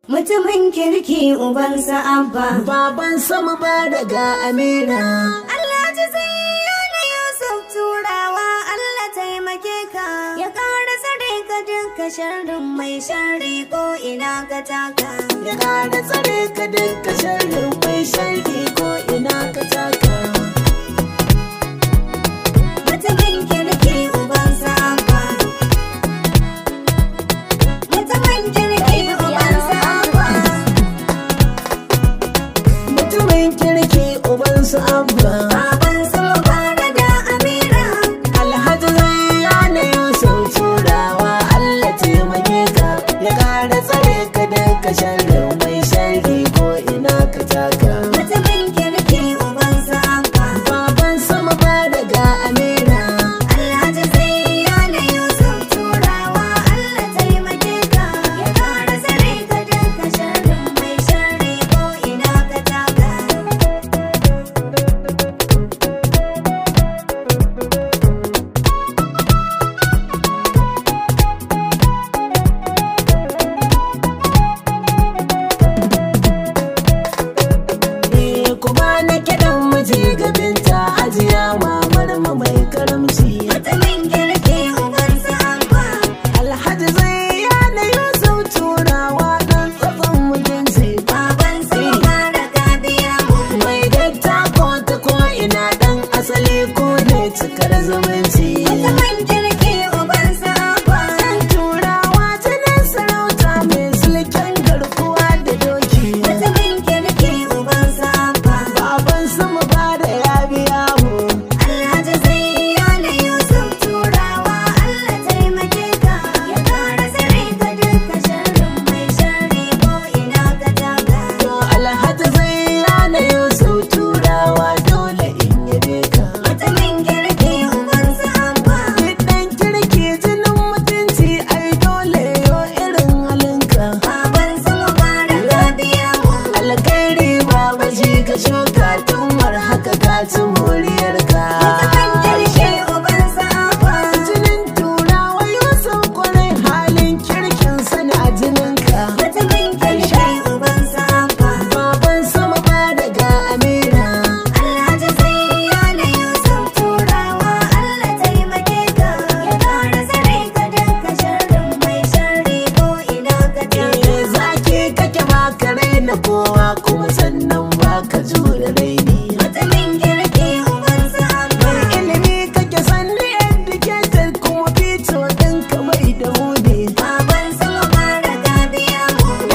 Mutumin kirki ubansa Abba, baban sama ba daga Amina. Alhaji zayyana Yusuf turawa, Allah taimake ka, ya ƙara tsare ka duka sharrin mai sharri ko ina ka taka. Ya ƙara tsare ka duka sharrin mai sharri ko ina ka taka. Mutumin kirki ubansa Abba, mutumin kirki ubansa Abba, Mutumin kirki ubansu Abba, baban sama bara da Amira. Alhaji zayyana Yusuf turawa, Allah taimake ka, ya ƙara tsare ka duka sharrin